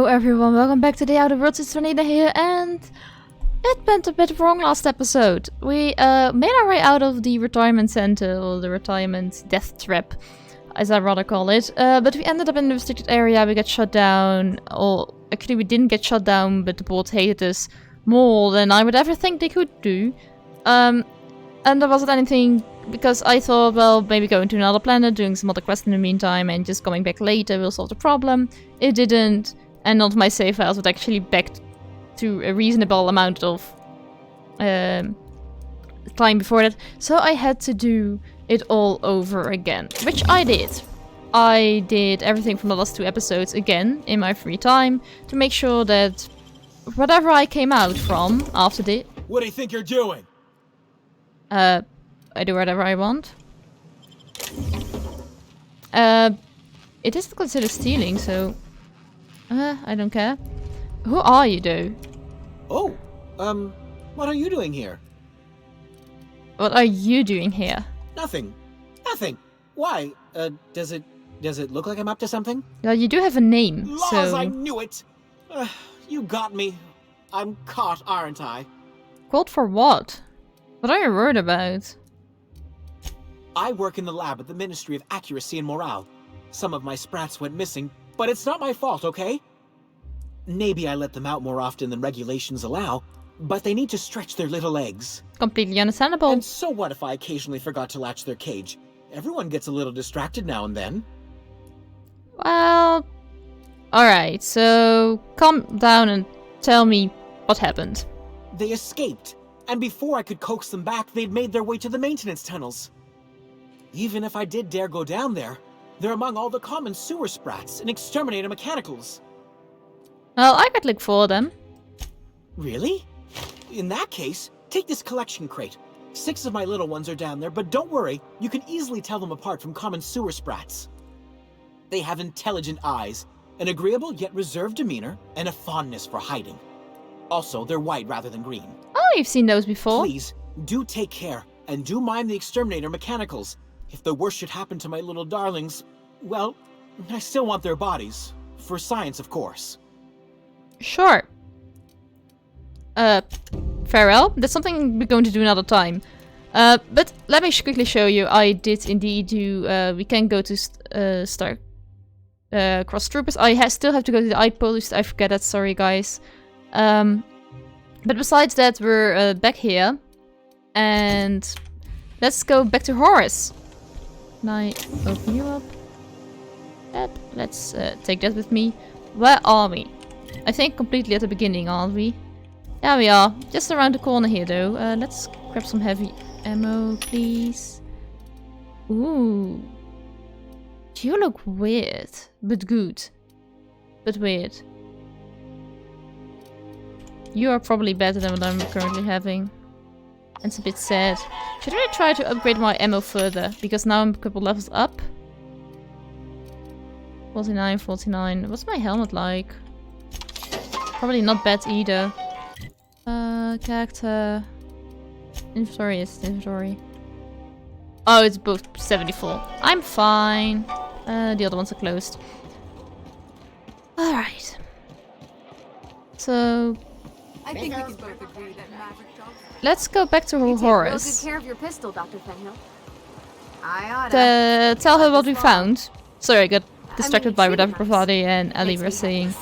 everyone, welcome back to the Outer Worlds. It's Dranina here, and it went a bit wrong last episode. We made our way out of the retirement center, or the retirement death trap, as I rather call it. But we ended up in the restricted area. We got shut down, or actually we didn't get shut down, but the board hated us more than I would ever think they could do. And there wasn't anything, because I thought, well, maybe going to another planet, doing some other quests in the meantime, and just coming back later will solve the problem. It didn't, and none of my save files would actually back to a reasonable amount of time before that, so I had to do it all over again, which I did. I did everything from the last two episodes again in my free time to make sure that whatever I came out from after the... What do you think you're doing? I do whatever I want. It is considered stealing, so... I don't care. Who are you, though? Oh, what are you doing here? What are you doing here? Nothing. Nothing. Why? Does it look like I'm up to something? Well, you do have a name, Laws, so... I knew it! You got me. I'm caught, aren't I? Called for what? What are you worried about? I work in the lab at the Ministry of Accuracy and Morale. Some of my sprats went missing, but it's not my fault, okay? Maybe I let them out more often than regulations allow, but they need to stretch their little legs. Completely understandable. And so what if I occasionally forgot to latch their cage? Everyone gets a little distracted now and then. Well... Alright, so... calm down and tell me what happened. They escaped, and before I could coax them back, they'd made their way to the maintenance tunnels. Even if I did dare go down there, they're among all the common sewer sprats and exterminator mechanicals. Well, I could look for them. Really? In that case, take this collection crate. 6 of my little ones are down there, but don't worry, you can easily tell them apart from common sewer sprats. They have intelligent eyes, an agreeable yet reserved demeanor, and a fondness for hiding. Also, they're white rather than green. Oh, you've seen those before. Please, do take care, and do mind the exterminator mechanicals. If the worst should happen to my little darlings, well, I still want their bodies. For science, of course. Sure. Farewell. That's something we're going to do another time. But let me quickly show you. I did indeed do... we can go to start cross troopers. I still have to go to the outpost. I forget that. Sorry, guys. But besides that, we're back here. And let's go back to Horus. Can I open you up? Let's take that with me. Where are we? I think completely at the beginning, aren't we? Yeah, we are. Just around the corner here, though. Let's grab some heavy ammo, please. Ooh. You look weird, but good. But weird. You are probably better than what I'm currently having. It's a bit sad. Should I try to upgrade my ammo further? Because now I'm a couple levels up. 49, 49. What's my helmet like? Probably not bad either. Character. Inventory is inventory. Oh, it's both 74. I'm fine. The other ones are closed. Alright. So... I think we can both agree that Maverick dogs... Let's go back to Horus. Take real good care of your pistol, Dr. Fenhill. I oughta... Tell her what we found. Sorry, I got distracted by whatever Pravati and Ellie were saying.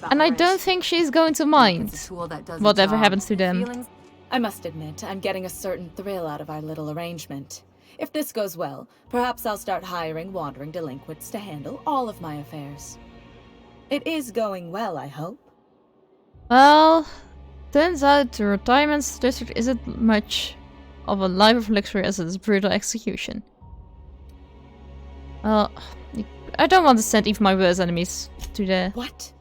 And I don't think she's going to mind whatever happens to them. I must admit, I'm getting a certain thrill out of our little arrangement. If this goes well, perhaps I'll start hiring wandering delinquents to handle all of my affairs. It is going well, I hope. Well, turns out the retirement district isn't much of a life of luxury as it is brutal execution. Well, I don't want to send even my worst enemies to there. What?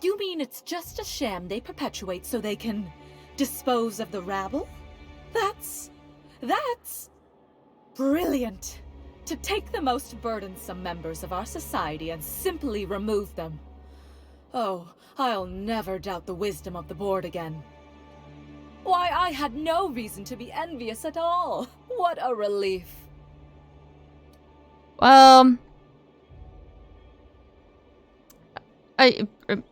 You mean it's just a sham they perpetuate so they can dispose of the rabble? That's brilliant. To take the most burdensome members of our society and simply remove them. Oh, I'll never doubt the wisdom of the board again. Why, I had no reason to be envious at all. What a relief. I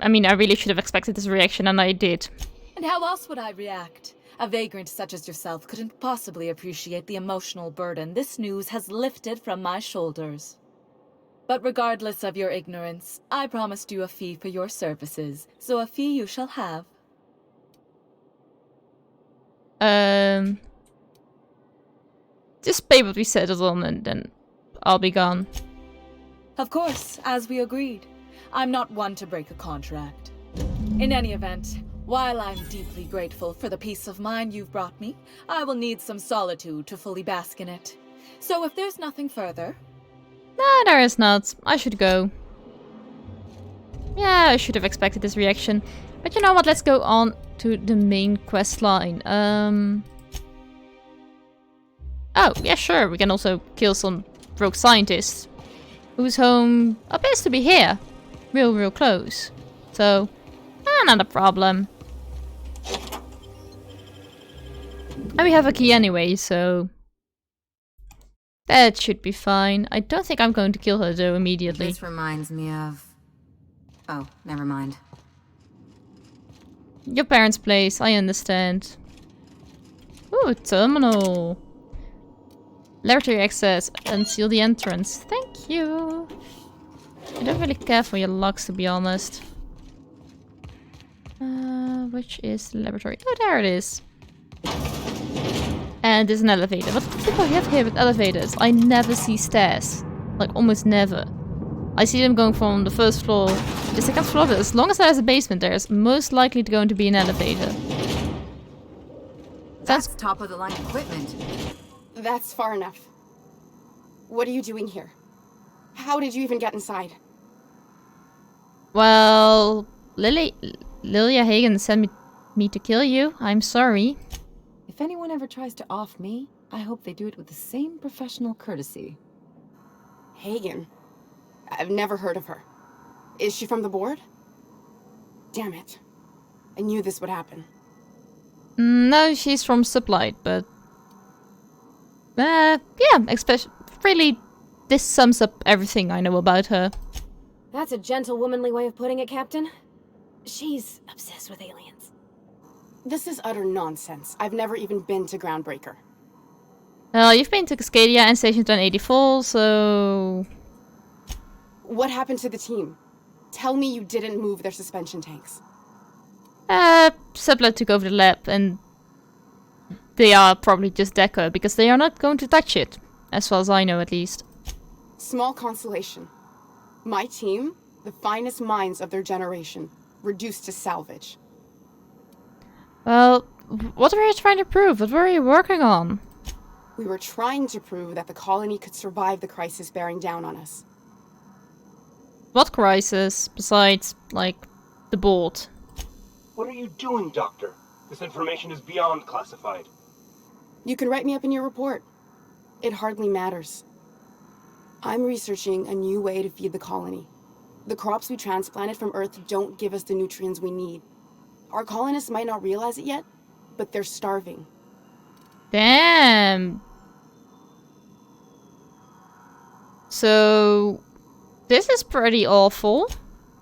mean, I really should have expected this reaction, and I did. And how else would I react? A vagrant such as yourself couldn't possibly appreciate the emotional burden this news has lifted from my shoulders. But regardless of your ignorance, I promised you a fee for your services, so a fee you shall have. Just pay what we settled on, and then I'll be gone. Of course, as we agreed. I'm not one to break a contract. In any event, while I'm deeply grateful for the peace of mind you've brought me, I will need some solitude to fully bask in it. So if there's nothing further... Nah, there is not. I should go. Yeah, I should have expected this reaction. But you know what, let's go on to the main quest line. Oh, yeah, sure, we can also kill some rogue scientists. Whose home appears to be here. Real close. So, not a problem. And we have a key anyway, so... that should be fine. I don't think I'm going to kill her though immediately. This reminds me of... Oh, never mind. Your parents' place, I understand. Ooh, a terminal. Laboratory access. Unseal the entrance. Thank you. I don't really care for your locks, to be honest. Which is the laboratory? Oh, there it is. And there's an elevator. What do people have here with elevators? I never see stairs. Like, almost never. I see them going from the first floor to the second floor, but as long as there's a basement, there's most likely going to be an elevator. That's top of the line equipment. That's far enough. What are you doing here? How did you even get inside? Well, Lilia Hagen sent me to kill you. I'm sorry. If anyone ever tries to off me, I hope they do it with the same professional courtesy. Hagen? I've never heard of her. Is she from the board? Damn it. I knew this would happen. No, she's from Sublight, but... yeah, especially... really, this sums up everything I know about her. That's a gentle, womanly way of putting it, Captain. She's obsessed with aliens. This is utter nonsense. I've never even been to Groundbreaker. Well, you've been to Cascadia and Station 1084, so... What happened to the team? Tell me you didn't move their suspension tanks. Sublight took over the lab, and... they are probably just deco, because they are not going to touch it. As far as I know, at least. Small consolation. My team, the finest minds of their generation, reduced to salvage. Well, what were you trying to prove? What were you working on? We were trying to prove that the colony could survive the crisis bearing down on us. What crisis, besides, like, the board? What are you doing, Doctor? This information is beyond classified. You can write me up in your report. It hardly matters. I'm researching a new way to feed the colony. The crops we transplanted from Earth don't give us the nutrients we need. Our colonists might not realize it yet, but they're starving. Damn. So, this is pretty awful.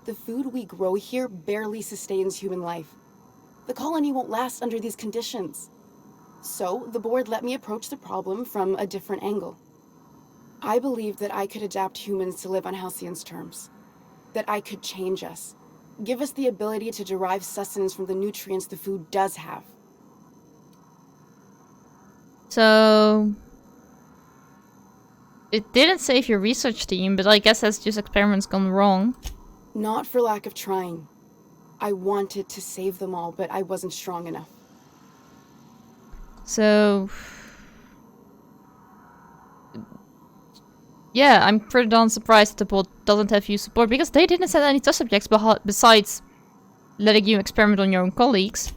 The food we grow here barely sustains human life. The colony won't last under these conditions. So, the board let me approach the problem from a different angle. I believed that I could adapt humans to live on Halcyon's terms. That I could change us. Give us the ability to derive sustenance from the nutrients the food does have. So... it didn't save your research team, but I guess that's just experiments gone wrong. Not for lack of trying. I wanted to save them all, but I wasn't strong enough. So... yeah, I'm pretty darn surprised that the board doesn't have you support, because they didn't set any test subjects besides letting you experiment on your own colleagues.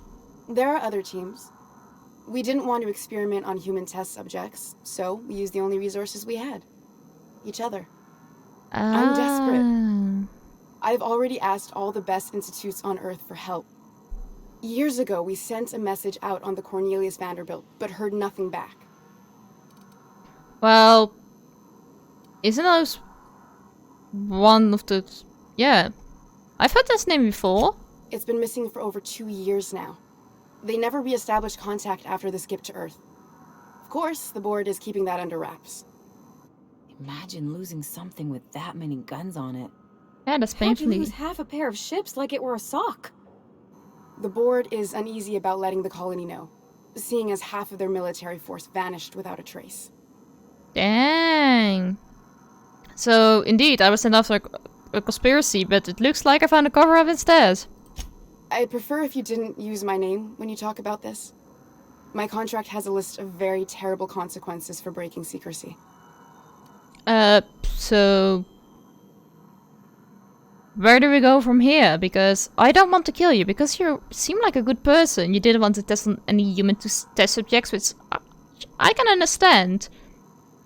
There are other teams. We didn't want to experiment on human test subjects, so we used the only resources we had. Each other. I'm desperate. I've already asked all the best institutes on Earth for help. Years ago, we sent a message out on the Cornelius Vanderbilt, but heard nothing back. Well... isn't those one of the... yeah. I've heard this name before. It's been missing for over 2 years now. They never re-established contact after the skip to Earth. Of course, the board is keeping that under wraps. Imagine losing something with that many guns on it. Yeah, that's How'd you painfully. lose half a pair of ships like it were a sock? The board is uneasy about letting the colony know, seeing as half of their military force vanished without a trace. Dang. So, indeed, I was sent after a conspiracy, but it looks like I found a cover-up instead. I'd prefer if you didn't use my name when you talk about this. My contract has a list of very terrible consequences for breaking secrecy. So... Where do we go from here? Because I don't want to kill you, because you seem like a good person. You didn't want to test on any human test subjects, which I can understand.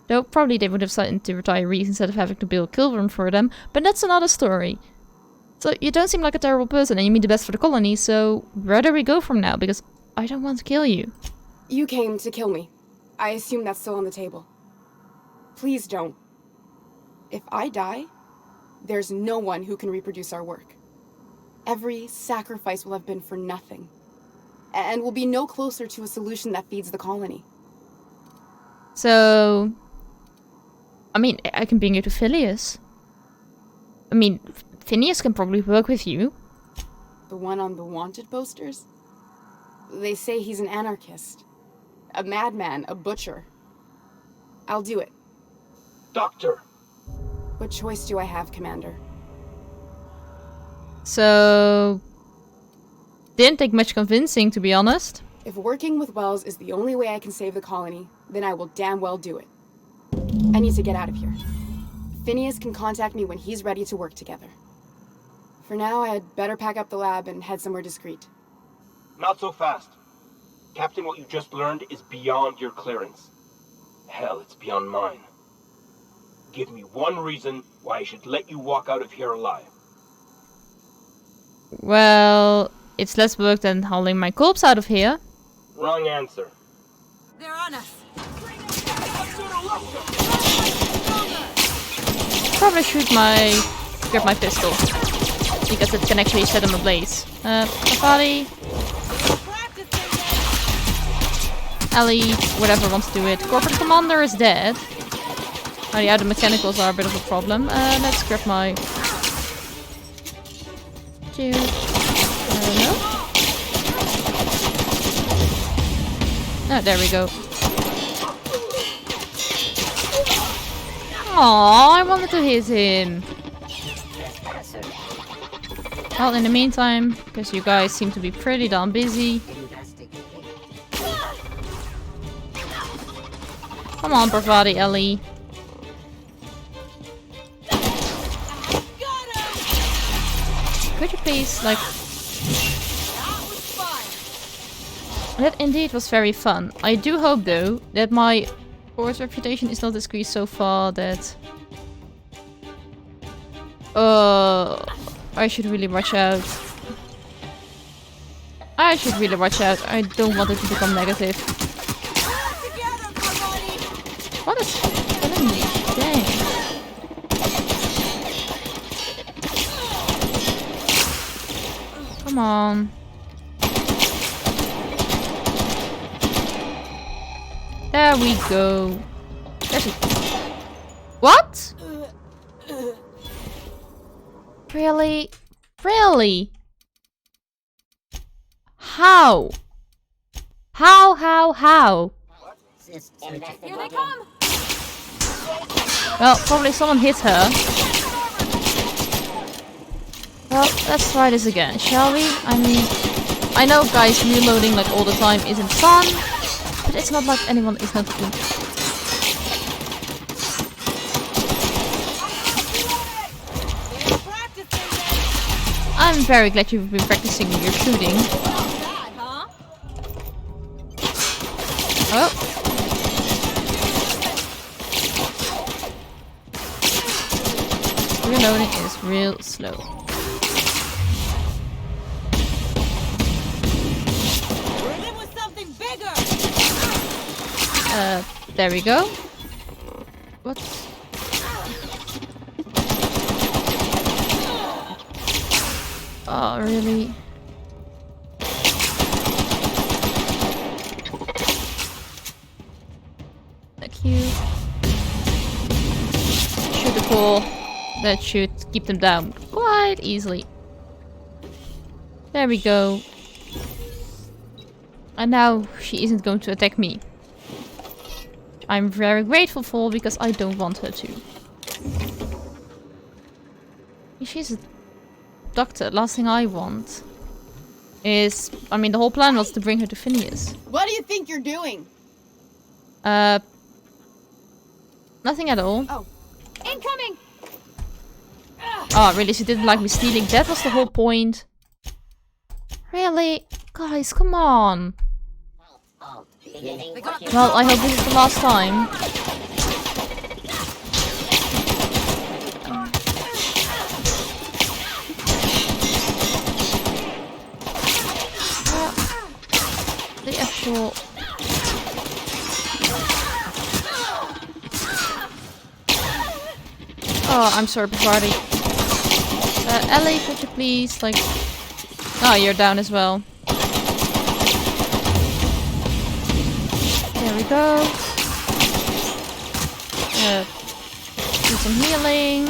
Though probably they would have sent to retirees instead of having to build a kill room for them, but that's another story. So you don't seem like a terrible person and you mean the best for the colony, so where do we go from now? Because I don't want to kill you. You came to kill me. I assume that's still on the table. Please don't. If I die, there's no one who can reproduce our work. Every sacrifice will have been for nothing. And we'll be no closer to a solution that feeds the colony. So... I mean, I can bring you to Phineas. I mean, Phineas can probably work with you. The one on the wanted posters? They say he's an anarchist. A madman, a butcher. I'll do it. Doctor! What choice do I have, Commander? So... Didn't take much convincing, to be honest. If working with Welles is the only way I can save the colony, then I will damn well do it. I need to get out of here. Phineas can contact me when he's ready to work together. For now, I'd better pack up the lab and head somewhere discreet. Not so fast. Captain, what you just learned is beyond your clearance. Hell, it's beyond mine. Give me one reason why I should let you walk out of here alive. Well, it's less work than hauling my corpse out of here. Wrong answer. They're on us. Probably grab my pistol. Because it can actually set them ablaze. Body. Ellie, whatever wants to do it. Corporate Commander is dead. Oh yeah, the mechanicals are a bit of a problem. Let's grab my... Dude. No? Oh, there we go. Aww, I wanted to hit him. Well, in the meantime, because you guys seem to be pretty damn busy. Come on, bravado Ellie. Could you please, like... That indeed was very fun. I do hope, though, that my board's reputation is not decreased so far that... I should really watch out. I should really watch out. I don't want it to become negative. What is killing me? Dang. Come on. There we go. There's a... What? Really? Really? How? How? Here they come! Well, probably someone hit her. Well, let's try this again, shall we? I mean, I know guys reloading like all the time isn't fun, but it's not like anyone is not good. I'm very glad you've been practicing your shooting. Oh. Reloading is real slow. There we go. What? Oh, really? Thank you. Shoot the core. That should keep them down quite easily. There we go. And now she isn't going to attack me. I'm very grateful for because I don't want her to. She's a doctor. Last thing I want is... I mean, the whole plan was to bring her to Phineas. What do you think you're doing? Nothing at all. Oh. Incoming! Oh, really? She didn't like me stealing? That was the whole point. Really? Guys, come on. Well, I hope this is the last time. The actual... Oh, I'm sorry, Bacardi. Ellie, could you please, like... Oh, you're down as well. There we go. Do some healing.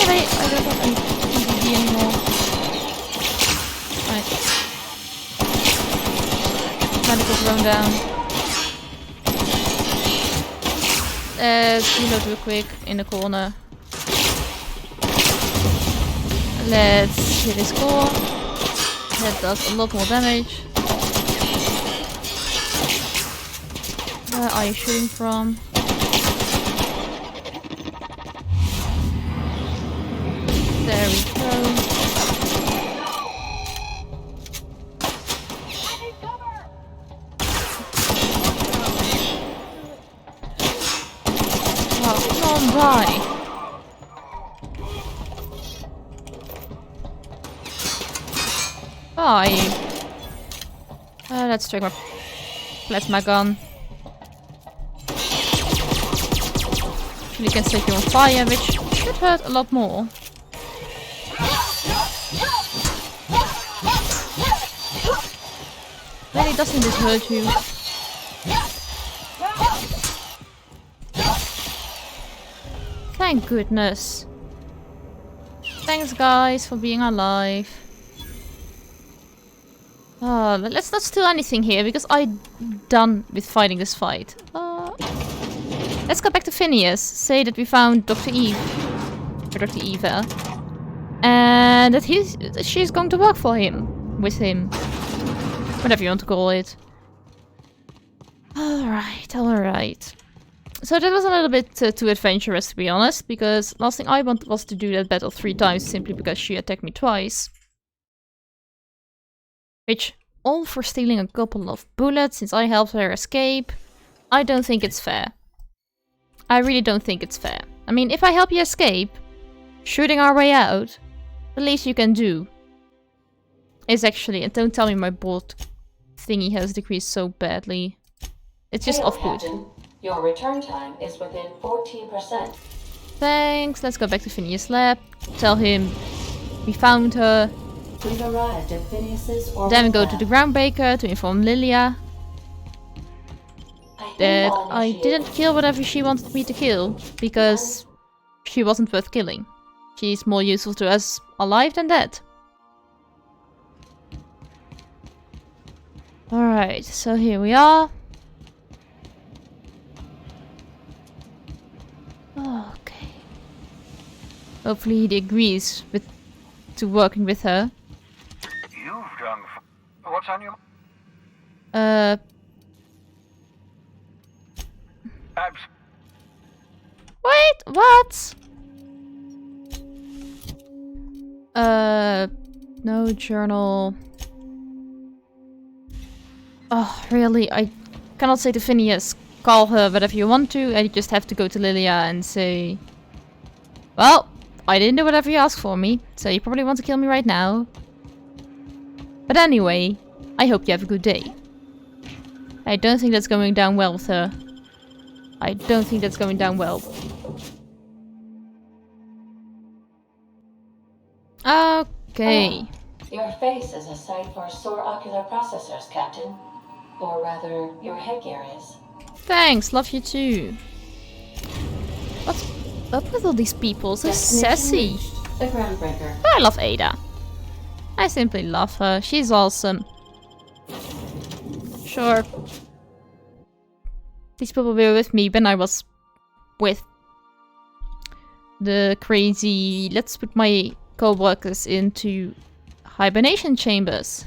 Wait, I don't have any PvP anymore. Right. Medical thrown down. Let's reload real quick in the corner. Let's hit his core. That does a lot more damage. Where are you shooting from? There we go. Oh, come on, die. Bye. Let's check my plasma gun. Actually can set you on fire, which should hurt a lot more. Really, doesn't this hurt you? Thank goodness. Thanks guys for being alive. Let's not steal anything here because I'm done with fighting this fight. Let's go back to Phineas. Say that we found Dr. Eve. Or Dr. Eva. And that she's going to work for him. With him. Whatever you want to call it. Alright, alright. So that was a little bit too adventurous, to be honest. Because last thing I wanted was to do that battle 3 times simply because she attacked me twice. Which, all for stealing a couple of bullets since I helped her escape. I don't think it's fair. I really don't think it's fair. I mean, if I help you escape, shooting our way out, the least you can do is actually... And don't tell me my bolt thingy has decreased so badly. It's just off-put. Your return time is within 14%. Thanks. Let's go back to Phineas' lab. Tell him we found her. We've arrived at Phineas's orbital Then we go to the groundbreaker to inform Lilia that I didn't kill whatever she wanted me to kill because she wasn't worth killing. She's more useful to us alive than dead. Alright, so here we are. Okay. Hopefully he agrees to working with her. You've done... What's on your... Wait, what? No journal. Oh, really? I cannot say to Phineas, call her whatever you want to, and you just have to go to Lilia and say, well, I didn't do whatever you asked for me, so you probably want to kill me right now. But anyway, I hope you have a good day. I don't think that's going down well with her. I don't think that's going down well. Okay. Your face is a site for sore ocular processors, Captain. Or rather, your headgear is. Thanks, love you too. What's up with all these people? So sassy. The Groundbreaker. But I love Ada. I simply love her. She's awesome. Sure. These people were with me when I was with the crazy, let's put my co-workers into hibernation chambers.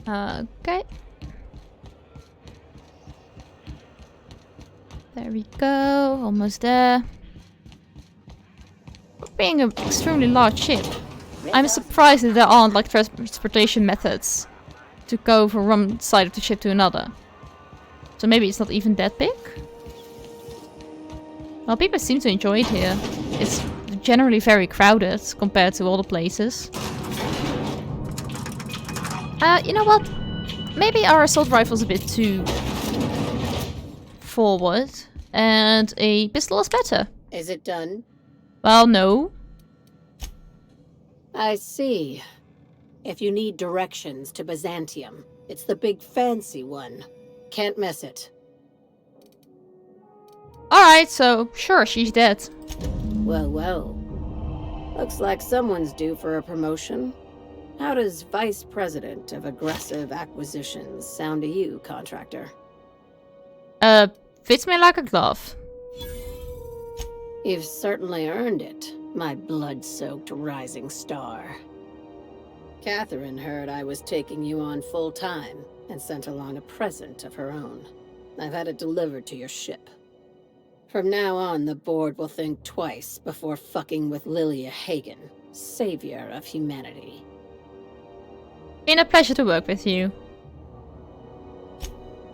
Okay. There we go, almost there. Being an extremely large ship, I'm surprised that there aren't like transportation methods to go from one side of the ship to another. So maybe it's not even that big? Well, people seem to enjoy it here. It's generally very crowded compared to other places. You know what? Maybe our assault rifle's a bit too forward, and a pistol is better. Is it done? Well, no. I see. If you need directions to Byzantium, it's the big fancy one. Can't miss it. Alright, so sure, she's dead. Well, well. Looks like someone's due for a promotion. How does Vice President of Aggressive Acquisitions sound to you, contractor? Fits me like a glove. You've certainly earned it, my blood-soaked rising star. Catherine heard I was taking you on full-time and sent along a present of her own. I've had it delivered to your ship. From now on, the board will think twice before fucking with Lilia Hagen, savior of humanity. Been a pleasure to work with you.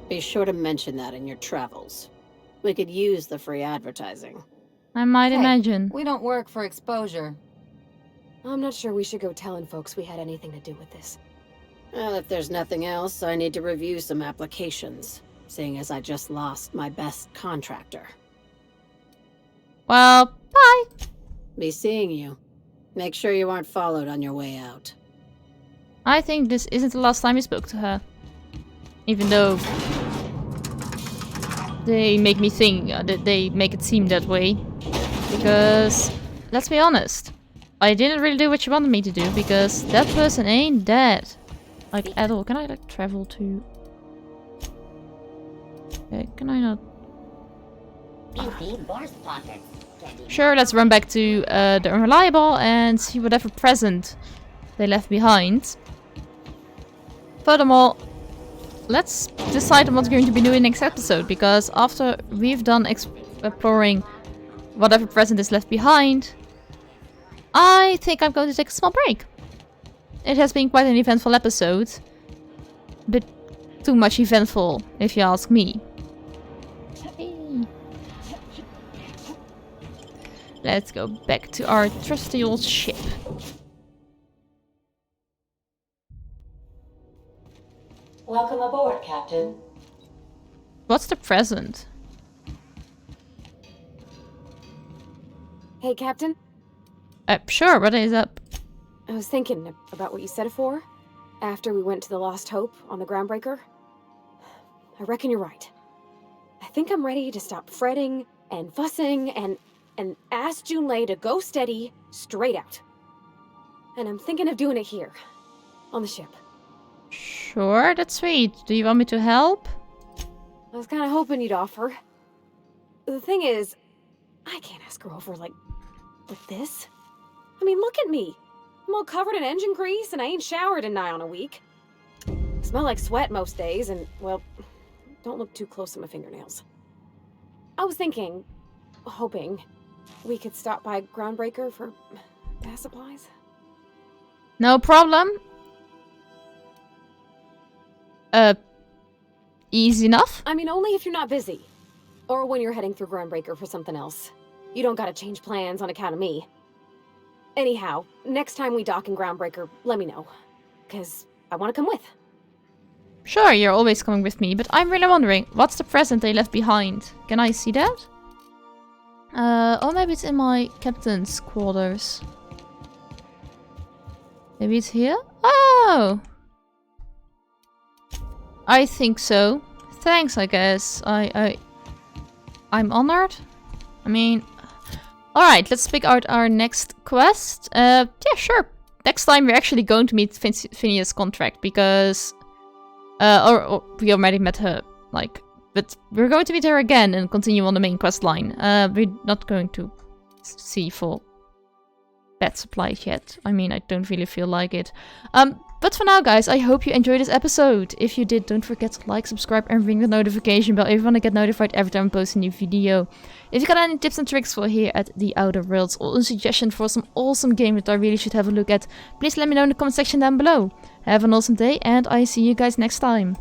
Be sure to mention that in your travels. We could use the free advertising. I might imagine. We don't work for exposure. I'm not sure we should go telling folks we had anything to do with this. Well, if there's nothing else, I need to review some applications, seeing as I just lost my best contractor. Well, bye. Be seeing you. Make sure you aren't followed on your way out. I think this isn't the last time we spoke to her. Even though they make me think, they make it seem that way. Because, let's be honest, I didn't really do what she wanted me to do, because that person ain't dead. Like, at all. Can I, like, travel to... Okay, can I not... Sure, let's run back to the Unreliable and see whatever present they left behind. Furthermore, let's decide on what's going to be doing next episode, because after we've done exploring whatever present is left behind, I think I'm going to take a small break. It has been quite an eventful episode. A bit too much eventful, if you ask me. Let's go back to our trusty old ship. Welcome aboard, Captain. What's the present? Hey, Captain. Sure, what is up? I was thinking about what you said before, after we went to the Lost Hope on the Groundbreaker. I reckon you're right. I think I'm ready to stop fretting and fussing and ask Junlei to go steady, straight out. And I'm thinking of doing it here, on the ship. Sure, that's sweet. Do you want me to help? I was kind of hoping you'd offer. The thing is, I can't ask her over like this. I mean, look at me. I'm all covered in engine grease and I ain't showered in nigh on a week. I smell like sweat most days and, well, don't look too close at my fingernails. I was thinking, hoping, we could stop by Groundbreaker for gas supplies. No problem. Easy enough? I mean, only if you're not busy. Or when you're heading through Groundbreaker for something else. You don't gotta change plans on account of me. Anyhow, next time we dock in Groundbreaker, let me know. 'Cause I want to come with. Sure, you're always coming with me, but I'm really wondering, what's the present they left behind? Can I see that? Or maybe it's in my captain's quarters. Maybe it's here? Oh! I think so. Thanks, I guess. I'm honored. I mean... Alright, let's pick out our next quest. Yeah, sure. Next time we're actually going to meet Phineas' contract, because... or we already met her, like... But we're going to meet her again and continue on the main quest line. We're not going to see for bed supplies yet. I mean, I don't really feel like it. But for now, guys, I hope you enjoyed this episode. If you did, don't forget to like, subscribe, and ring the notification bell if you want to get notified every time I post a new video. If you got any tips and tricks for here at The Outer Worlds, or a suggestion for some awesome game that I really should have a look at, please let me know in the comment section down below. Have an awesome day, and I see you guys next time.